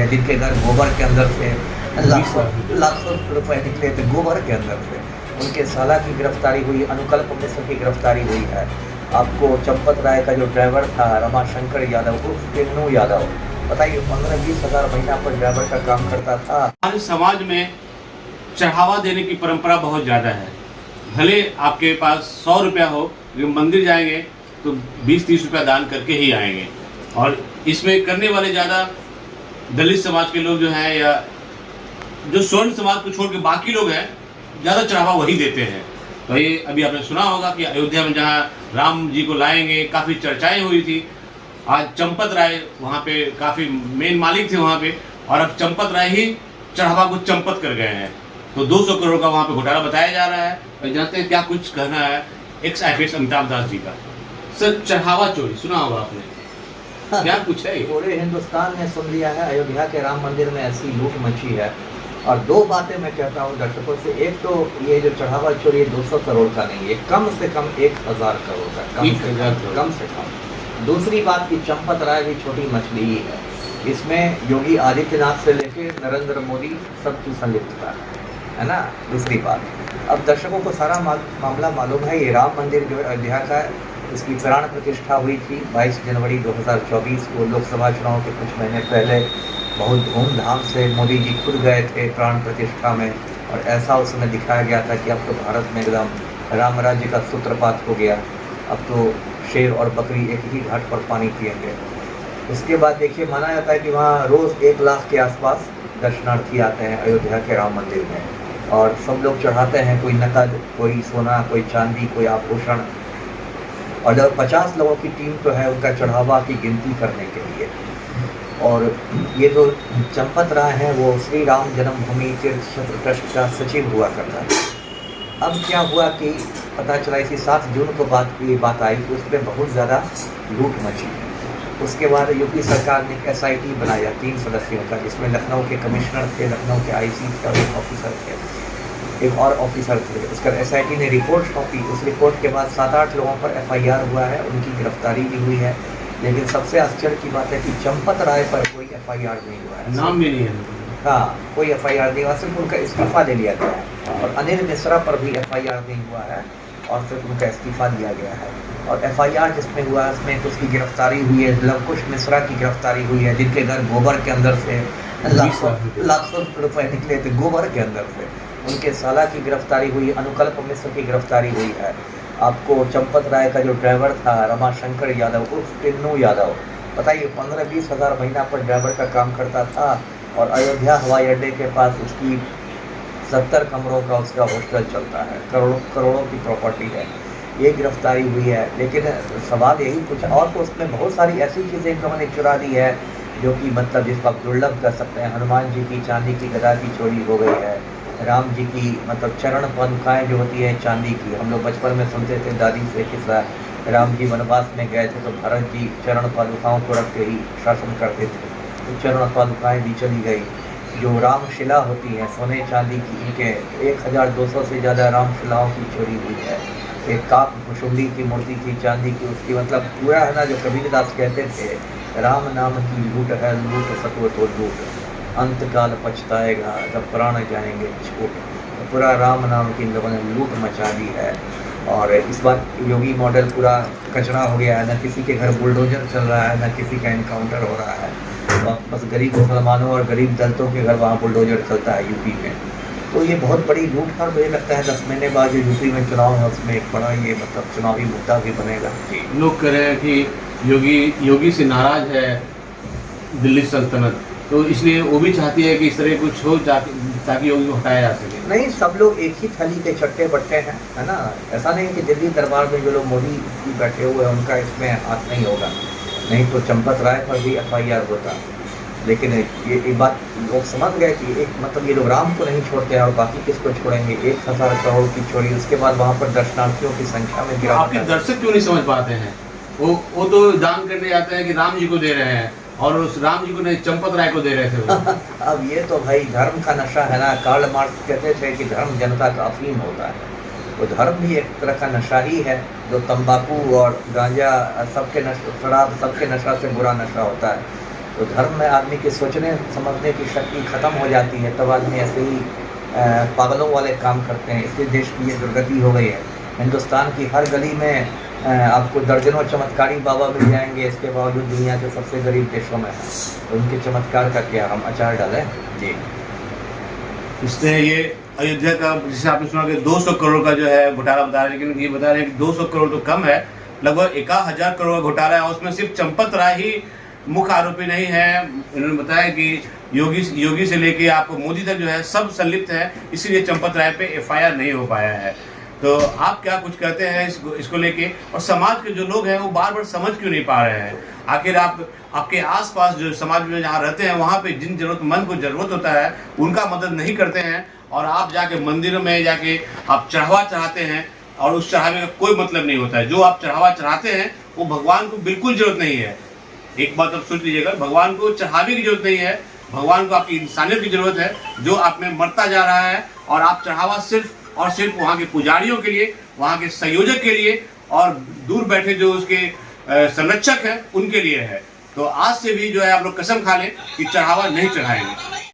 है, जिनके घर गोबर के अंदर से लाखों रुपए निकले थे गोबर के अंदर से, उनके साला की गिरफ्तारी हुई, अनुकल्प मिश्र की गिरफ्तारी हुई है। आपको चंपत राय का जो ड्राइवर था रमाशंकर यादव उर्फ टिन्नू यादव, बताइए 15-20 हज़ार महीना पर ड्राइवर का काम करता था। हमारे समाज में चढ़ावा देने की परंपरा बहुत ज़्यादा है। भले आपके पास 100 रुपया हो, लेकिन मंदिर जाएंगे तो 20-30 रुपया दान करके ही आएंगे। और इसमें करने वाले ज़्यादा दलित समाज के लोग जो हैं, या जो स्वर्ण समाज को छोड़ के बाकी लोग हैं, ज़्यादा चढ़ावा वही देते हैं। तो ये अभी आपने सुना होगा कि अयोध्या में जहाँ राम जी को लाएंगे, काफ़ी चर्चाएँ हुई थी। आज चंपत राय वहाँ पे काफ़ी मेन मालिक थे वहाँ पे, और अब चंपत राय ही चढ़ावा को चंपत कर गए हैं। तो 200 करोड़ का वहाँ पे घोटाला बताया जा रहा है। और जानते हैं क्या कुछ कहना है एक्स IPS अमिताभ दास जी का। सर, चढ़ावा चोरी सुना होगा आपने, क्या कुछ है? पूरे हिंदुस्तान ने सुन लिया है, अयोध्या के राम मंदिर में ऐसी लूट मची है। और दो बातें मैं कहता हूँ दर्शकों से, एक तो ये जो चढ़ावा चोरी 200 करोड़ का नहीं है, कम से कम 1000 करोड़ का, कम से कम। दूसरी बात की चंपत राय भी छोटी मछली ही है, इसमें योगी आदित्यनाथ से लेके नरेंद्र मोदी सबकी संलिप्तता है ना। दूसरी बात, अब दर्शकों को सारा मामला मालूम है। ये राम मंदिर जो अयोध्या का है, इसकी प्राण प्रतिष्ठा हुई थी 22 जनवरी 2024 को। लोकसभा चुनाव के कुछ महीने पहले बहुत धूमधाम से मोदी जी खुद गए थे प्राण प्रतिष्ठा में, और ऐसा उस समय दिखाया गया था कि अब तो भारत में एकदम राम राज्य का सूत्रपात हो गया, अब तो शेर और बकरी एक ही घाट पर पानी पिएंगे। उसके बाद देखिए, माना जाता है कि वहाँ रोज़ 1 लाख के आसपास दर्शनार्थी आते हैं अयोध्या के राम मंदिर में, और सब लोग चढ़ाते हैं, कोई नकद, कोई सोना, कोई चांदी, कोई आभूषण। और जब 50 लोगों की टीम तो है उनका चढ़ावा की गिनती करने के लिए। और ये जो चंपत राय हैं वो श्री राम जन्मभूमि तीर्थ क्षेत्र ट्रस्ट का सचिव हुआ करता है। अब क्या हुआ कि पता चला इसी 7 जून को ये बात आई कि उसमें बहुत ज़्यादा लूट मची। उसके बाद यूपी सरकार ने एक SIT बनाया 3 सदस्यों का, जिसमें लखनऊ के कमिश्नर थे, लखनऊ के IC का एक ऑफिसर थे, एक और ऑफिसर थे। उसका SIT ने रिपोर्ट सौंपी। उस रिपोर्ट के बाद 7-8 लोगों पर FIR हुआ है, उनकी गिरफ्तारी भी हुई है। लेकिन सबसे आश्चर्य की बात है कि चंपत राय पर कोई FIR नहीं हुआ है, नाम भी नहीं है। हाँ, कोई FIR नहीं हुआ, सिर्फ उनका इस्तीफा ले लिया गया है। और अनिल मिश्रा पर भी FIR नहीं हुआ है, और सिर्फ उनका इस्तीफा दिया गया है। और FIR जिसमें हुआ है उसमें उसकी गिरफ्तारी हुई है, लवकुश मिश्रा की गिरफ्तारी हुई है, जिनके घर गोबर के अंदर से लाखों रुपए निकले थे गोबर के अंदर से, उनके साला की गिरफ्तारी हुई, अनुकल्प मिश्र की गिरफ्तारी हुई है। आपको चंपत राय का जो ड्राइवर था रमाशंकर यादव उर्फ टिन्नू यादव, बताइए 15-20 हज़ार महीना पर ड्राइवर का काम करता था, और अयोध्या हवाई अड्डे के पास उसकी 70 कमरों का उसका हॉस्टल चलता है, करोड़ों की प्रॉपर्टी है। ये गिरफ्तारी हुई है। लेकिन सवाल यही कुछ और, तो उसमें बहुत सारी ऐसी चीज़ें इन लोगों ने चुरा दी है जो कि मतलब जिसको आप दुर्लभ कर सकते हैं। हनुमान जी की चांदी की गदा की चोरी हो गई है। राम जी की मतलब चरण पादुकाएँ जो होती हैं चांदी की, हम लोग बचपन में सुनते थे दादी से किस्सा, राम जी वनवास में गए थे तो भरत जी चरण पादुकाओं को रख के ही शासन करते थे, तो चरण पादुकाएँ भी चली गई। जो रामशिला होती हैं सोने चांदी की, इनके 1200 से ज़्यादा रामशिलाओं की चोरी हुई है। एक काक भुशुंडी की मूर्ति थी चांदी की, उसकी मतलब पूरा है ना, जो कबीरदास कहते थे, राम नाम की लूट है लूट सत्व तो लूट, अंतकाल पछताएगा जब प्राण जाएंगे छूट। तो पूरा राम नाम की इन लोगों ने लूट मचा दी है। और इस बार योगी मॉडल पूरा कचरा हो गया है, न किसी के घर बुलडोजर चल रहा है, न किसी का इनकाउंटर हो रहा है। तो बस गरीब मुसलमानों और गरीब दलितों के घर वहाँ बुलडोजर चलता है यूपी में। तो ये बहुत बड़ी लूट है। मुझे लगता है 10 महीने बाद जो यूपी में चुनाव है उसमें एक बड़ा ये मतलब चुनावी मुद्दा भी बनेगा। लोग कह रहे हैं कि योगी से नाराज है दिल्ली सल्तनत, तो इसलिए वो भी चाहती है कि इस तरह कुछ हो ताकि योगी को हटाया जा सके। नहीं, सब लोग एक ही थाली के चट्टे बट्टे हैं, है ना। ऐसा नहीं कि दिल्ली दरबार में जो लोग मोदी जी बैठे हुए हैं उनका इसमें हाथ नहीं होगा, नहीं तो चंपत राय पर भी FIR होता। लेकिन ये बात लोग समझ गए कि एक मतलब ये लोग राम को नहीं छोड़ते हैं और बाकी किसको छोड़ेंगे। 1000 करोड़ की चोरी, उसके बाद वहाँ पर दर्शनार्थियों की संख्या में गिरावट। आपके दर्शक क्यों नहीं समझ पाते हैं? वो तो दान करने आते हैं कि राम जी को दे रहे हैं, और उस राम जी को नहीं चंपत राय को दे रहे थे। अब ये तो भाई धर्म का नशा है ना। कार्ल मार्क्स कहते थे कि धर्म जनता का अफीम होता है, तो धर्म भी एक तरह का नशा ही है, जो तंबाकू और गांजा सबके नशा, शराब सबके नशा से बुरा नशा होता है। तो धर्म में आदमी के सोचने समझने की शक्ति ख़त्म हो जाती है, तब आदमी ऐसे ही पागलों वाले काम करते हैं। इसलिए देश की ये दुर्गति हो गई है। हिंदुस्तान की हर गली में आपको दर्जनों चमत्कारी बाबा मिल जाएंगे, इसके बावजूद दुनिया के सबसे गरीब देशों में है। तो उनके चमत्कार का क्या हम अचार डालें जी। इसलिए ये अयोध्या का, जिसे आपने सुना कि 200 करोड़ का जो है घोटाला बता रहे हैं, लेकिन ये बता रहे हैं कि 200 करोड़ तो कम है, लगभग 51,000 करोड़ का घोटाला है। और उसमें सिर्फ चंपत राय ही मुख्य आरोपी नहीं है। इन्होंने बताया कि योगी से लेके आपको मोदी तक जो है सब संलिप्त है, इसीलिए चंपत राय पे FIR नहीं हो पाया है। तो आप क्या कुछ कहते हैं इसको लेके, और समाज के जो लोग हैं वो बार बार समझ क्यों नहीं पा रहे हैं? आखिर आपके आसपास जो समाज में जहाँ रहते हैं वहाँ पे जिन जरूरतमंद को ज़रूरत होता है उनका मदद नहीं करते हैं, और आप जाके मंदिरों में जाके आप चढ़ावा चढ़ाते हैं और उस चढ़ावे का कोई मतलब नहीं होता है। जो आप चढ़ावा चढ़ाते हैं वो भगवान को बिल्कुल जरूरत नहीं है। एक बात आप सोच लीजिएगा, भगवान को चढ़ावे की जरूरत नहीं है, भगवान को आपकी इंसानियत की जरूरत है जो आप में मरता जा रहा है। और आप चढ़ावा सिर्फ और सिर्फ वहाँ के पुजारियों के लिए, वहाँ के संयोजक के लिए और दूर बैठे जो उसके संरक्षक हैं उनके लिए है। तो आज से भी जो है आप लोग कसम खा लें कि चढ़ावा नहीं चढ़ाएंगे।